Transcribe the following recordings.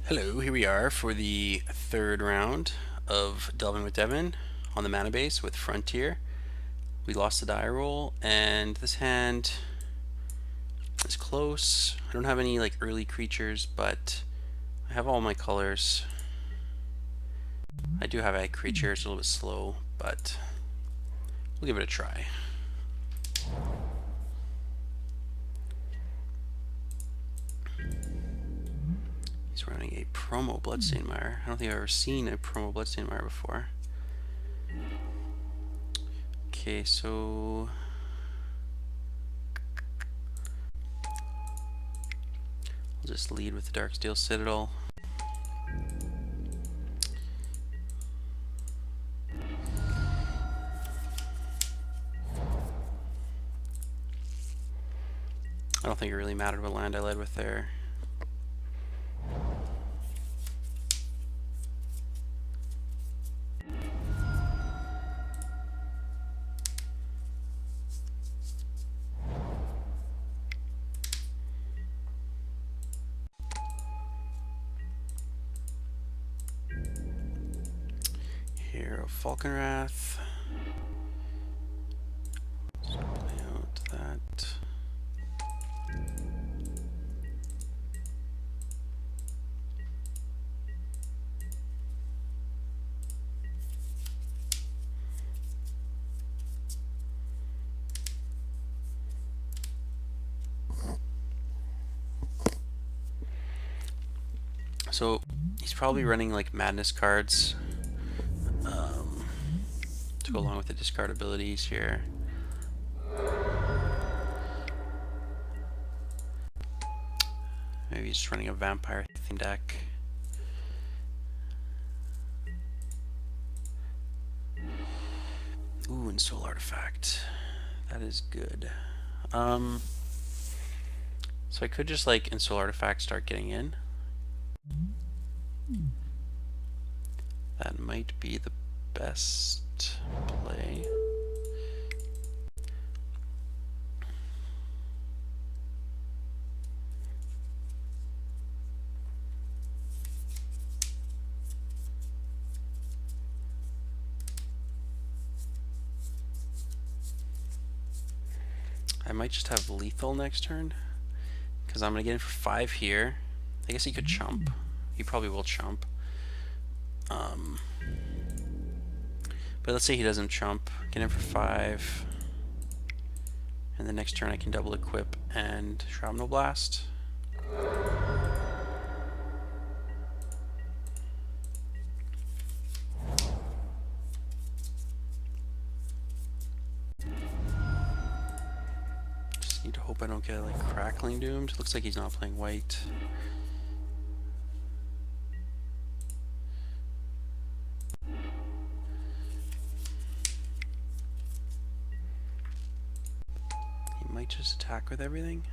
Hello, here we are for the third round of Delvin with Devin on the mana base with Frontier. We lost the die roll, and this hand is close. I don't have any like early creatures, but I have all my colors. I do have a creature, it's a little bit slow, but we'll give it a try. He's running a promo Bloodstained Mire. I don't think I've ever seen a promo Bloodstained Mire before. Okay, so I'll just lead with the Darksteel Citadel. I don't think it really mattered what land I led with there. Hero Falconwrath. Let's play out that. So he's probably running like madness cards to go along with the discard abilities here. Maybe he's just running a vampire theme deck. Ooh, Ensoul Artifact. That is good. So I could just like Ensoul Artifact start getting in. That might be the best play. I might just have lethal next turn, because I'm going to get in for 5 here. I guess he could chump. He probably will chump. But let's say he doesn't chump. Get in for 5. And the next turn I can double equip and Shrapnel Blast. Just need to hope I don't get like Crackling Doomed. Looks like he's not playing white. Might just attack with everything.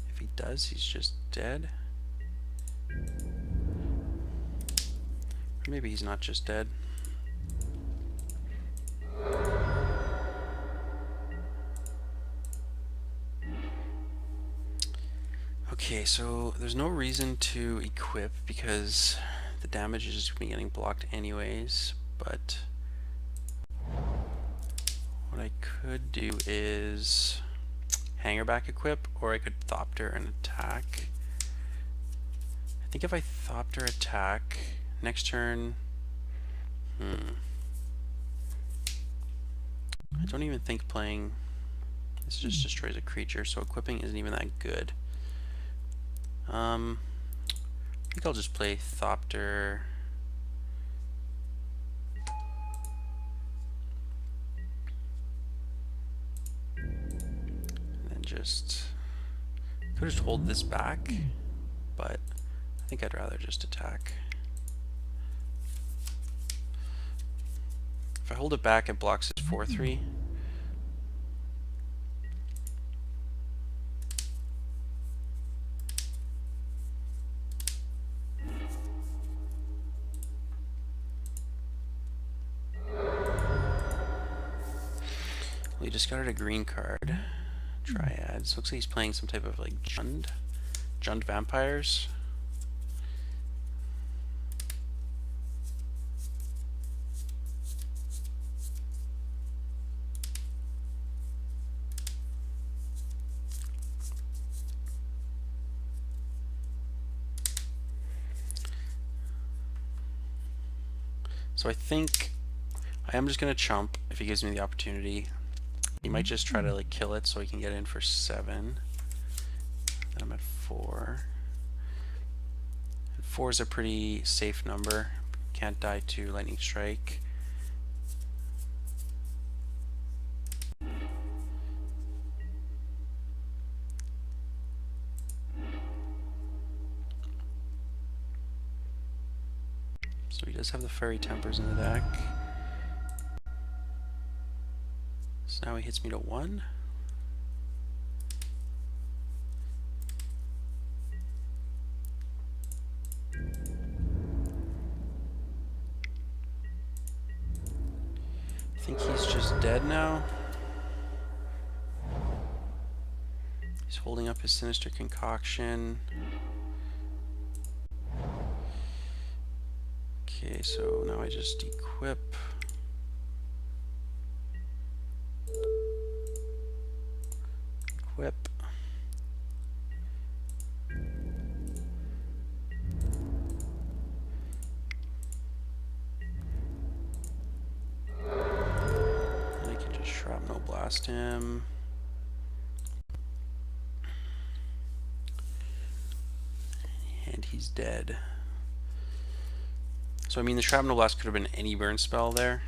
If he does, he's just dead. Or maybe he's not just dead. Okay, so there's no reason to equip because the damage is just getting blocked anyways, but what I could do is Hangerback equip, or I could Thopter and attack. I think if I Thopter attack, next turn, I don't even think playing, this just destroys a creature, so equipping isn't even that good. I think I'll just play Thopter. Just could just hold this back, but I think I'd rather just attack. If I hold it back, it blocks his 4/3. Well, he discarded a green card. Triads. Looks like he's playing some type of like Jund vampires. So I think I am just going to chump if he gives me the opportunity. He might just try to like kill it so he can get in for 7. Then I'm at 4. And 4 is a pretty safe number. Can't die to lightning strike. So he does have the fairy tempers in the deck. So now he hits me to 1. I think he's just dead now. He's holding up his Sinister Concoction. Okay, so now I just equip. Equip. And I can just shrapnel blast him. And he's dead. So I mean the shrapnel blast could have been any burn spell there.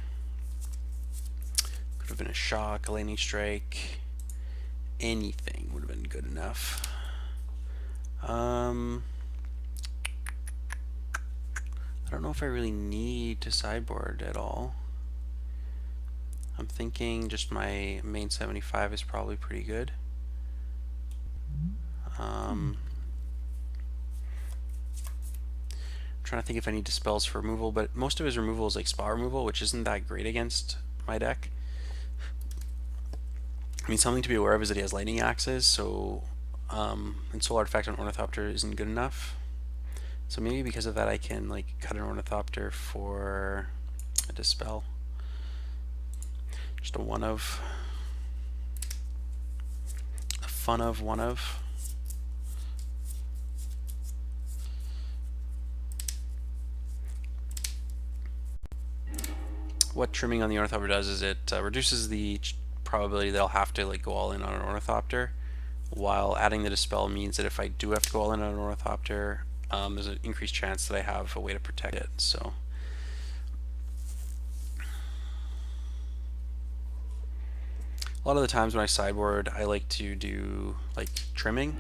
Could have been a shock, a lightning strike, anything would have been good enough. I don't know if I really need to sideboard at all. I'm thinking just my main 75 is probably pretty good. I'm trying to think if I need dispels for removal, but most of his removal is like spell removal, which isn't that great against my deck. I mean, something to be aware of is that he has lightning axes, so Ensoul Artifact on Ornithopter isn't good enough. So maybe because of that I can like cut an Ornithopter for a dispel. Just a one of. A fun of one of. What trimming on the Ornithopter does is it reduces the probability that I'll have to like go all in on an Ornithopter, while adding the dispel means that if I do have to go all in on an Ornithopter, there's an increased chance that I have a way to protect it. So a lot of the times when I sideboard, I like to do like trimming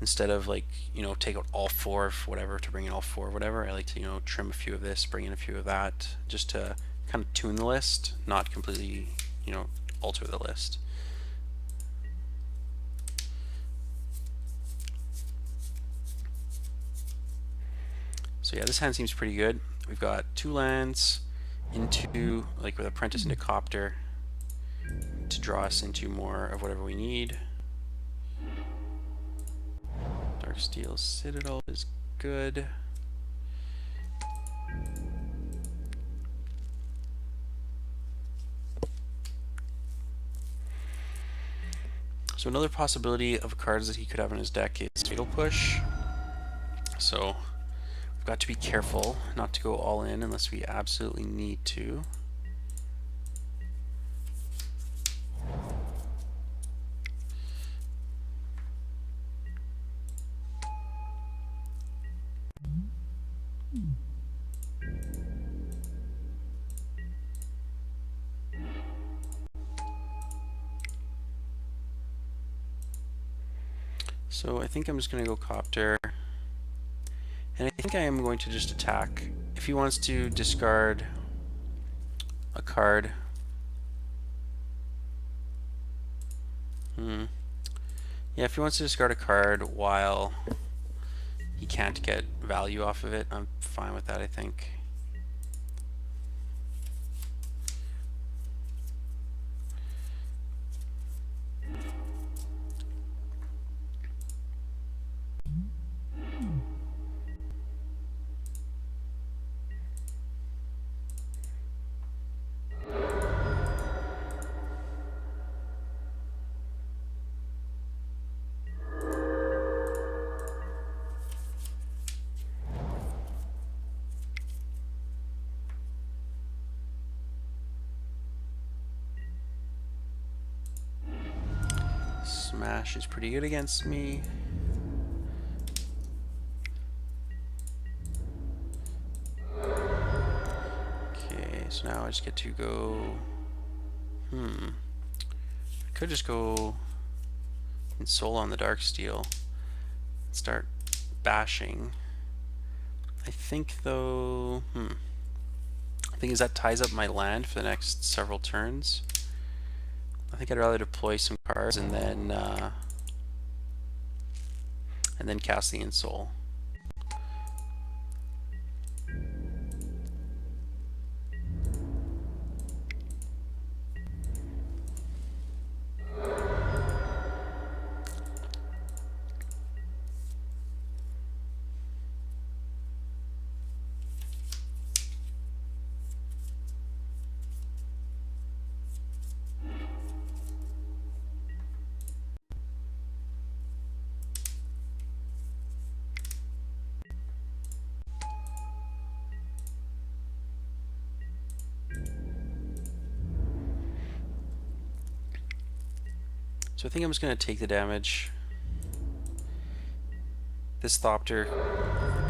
instead of like, you know, take out all 4 of whatever to bring in all 4 of whatever. I like to, you know, trim a few of this, bring in a few of that, just to kind of tune the list, not completely, you know, alter the list. So yeah, this hand seems pretty good. We've got 2 lands into, like with Apprentice into Copter to draw us into more of whatever we need. Darksteel Citadel is good. So another possibility of cards that he could have in his deck is Fatal Push. So we've got to be careful not to go all in unless we absolutely need to. So I think I'm just going to go Copter. And I think I am going to just attack. If he wants to discard a card. Yeah, if he wants to discard a card while he can't get value off of it, I'm fine with that, I think. Smash is pretty good against me. Okay, so now I just get to go... I could just go Ensoul on the Darksteel. Start bashing. I think though... I think that ties up my land for the next several turns. I think I'd rather deploy some cards and then cast the Ensoul. So I think I'm just going to take the damage. This Thopter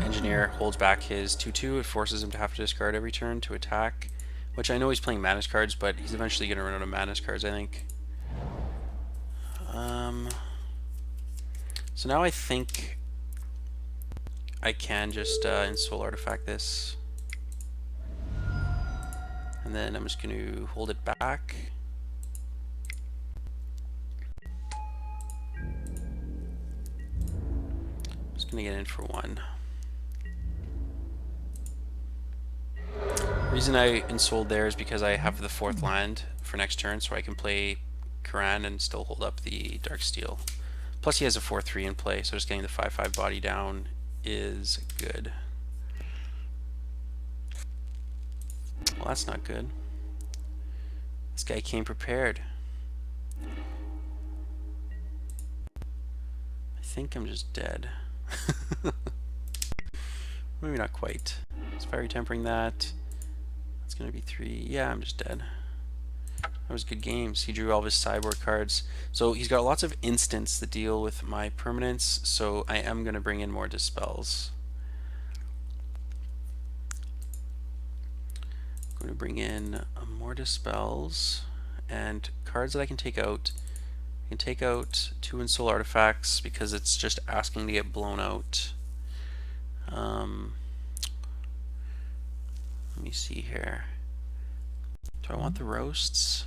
Engineer holds back his 2/2. It forces him to have to discard every turn to attack, which I know he's playing Madness cards, but he's eventually going to run out of Madness cards, I think. So now I think I can just Ensoul Artifact this. And then I'm just going to hold it back. Just going to get in for one. The reason I Ensouled there is because I have the 4th land for next turn, so I can play Kiran and still hold up the Darksteel. Plus he has a 4/3 in play, so just getting the 5/5 body down is good. Well, that's not good. This guy came prepared. I think I'm just dead. Maybe not quite. It's fiery tempering that. That's gonna be 3. Yeah, I'm just dead. That was good games. He drew all of his sideboard cards. So he's got lots of instants that deal with my permanents, so I am going to bring in more Dispels. I'm going to bring in more Dispels and cards that I can take out. I can take out 2 Ensoul Artifacts because it's just asking to get blown out. Let me see here. Do I want the roasts?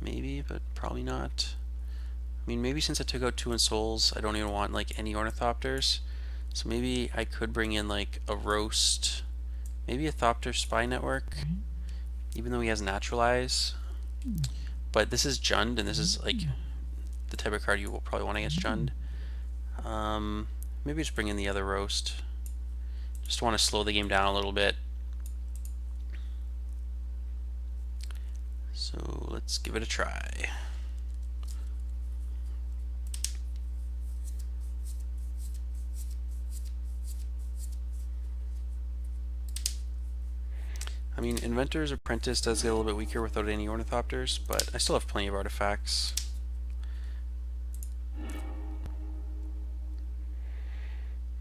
Maybe, but probably not. I mean, maybe since I took out 2 Ensouls, I don't even want like any Ornithopters. So maybe I could bring in like a roast, maybe a Thopter Spy Network, even though he has Naturalize. But this is Jund, and this is like the type of card you will probably want against Jund. Maybe just bring in the other roast. Just want to slow the game down a little bit. So let's give it a try. I mean, Inventor's Apprentice does get a little bit weaker without any Ornithopters, but I still have plenty of artifacts.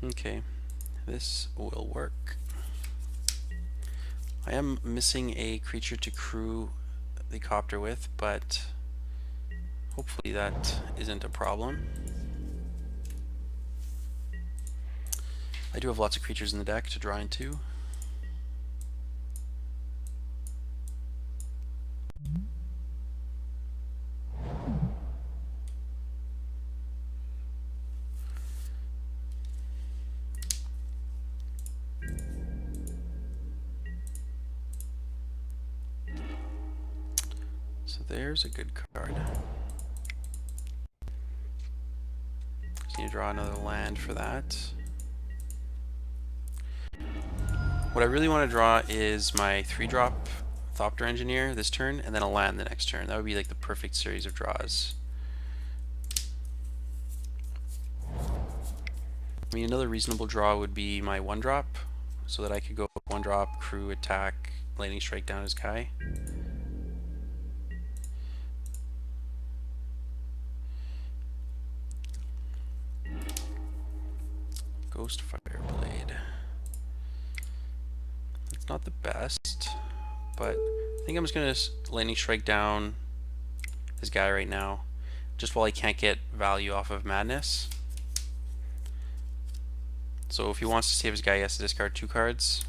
Okay, this will work. I am missing a creature to crew the copter with, but hopefully that isn't a problem. I do have lots of creatures in the deck to draw into. So there's a good card. Just need to draw another land for that. What I really want to draw is my 3-drop Thopter Engineer this turn, and then a land the next turn. That would be like the perfect series of draws. I mean, another reasonable draw would be my 1-drop, so that I could go 1-drop, crew, attack, lightning strike down his Kai. Ghost Fireblade. It's not the best, but I think I'm just gonna lightning strike down his guy right now, just while he can't get value off of Madness. So if he wants to save his guy, he has to discard 2 cards.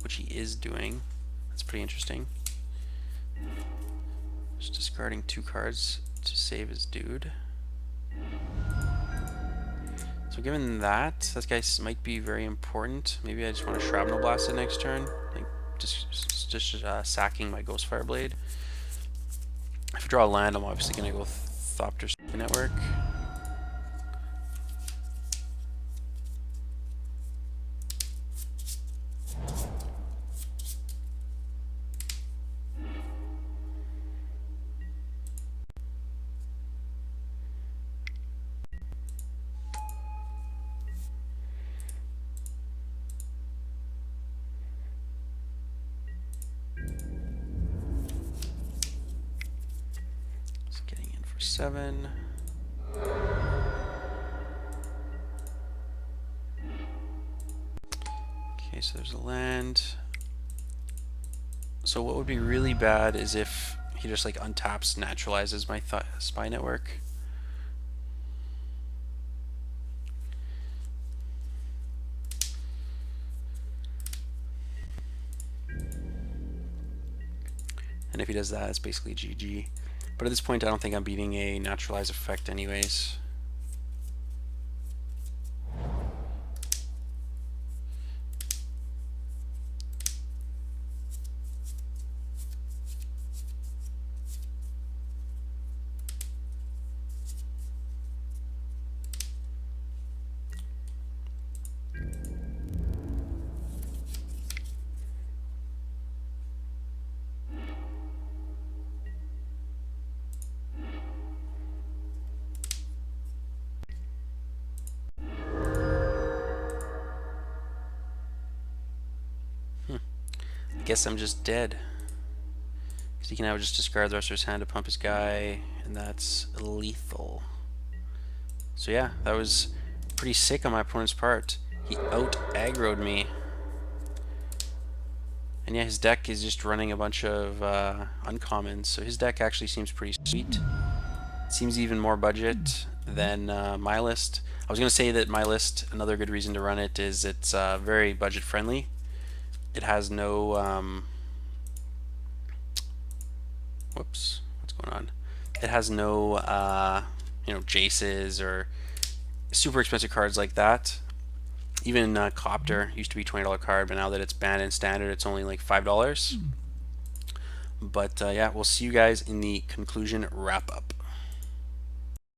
Which he is doing. That's pretty interesting. Just discarding 2 cards to save his dude. So given that, this guy might be very important. Maybe I just want to Shrapnel Blast it next turn. Like just sacking my Ghost Fireblade. If I draw a land, I'm obviously going to go Thopter Network. Just getting in for 7. Okay, so there's a land. So what would be really bad is if he just like untaps, naturalizes my Spy Network. And if he does that, it's basically GG. But at this point, I don't think I'm beating a naturalize effect anyways. I guess I'm just dead. Because he can now just discard the rest of his hand to pump his guy, and that's lethal. So yeah, that was pretty sick on my opponent's part. He out-aggroed me. And yeah, his deck is just running a bunch of uncommons, so his deck actually seems pretty sweet. It seems even more budget than my list. I was going to say that my list, another good reason to run it is it's very budget friendly. It has no whoops, what's going on? It has no you know, Jaces or super expensive cards like that. Even Copter used to be $20 card, but now that it's banned in standard, it's only like $5. But yeah, we'll see you guys in the conclusion wrap up.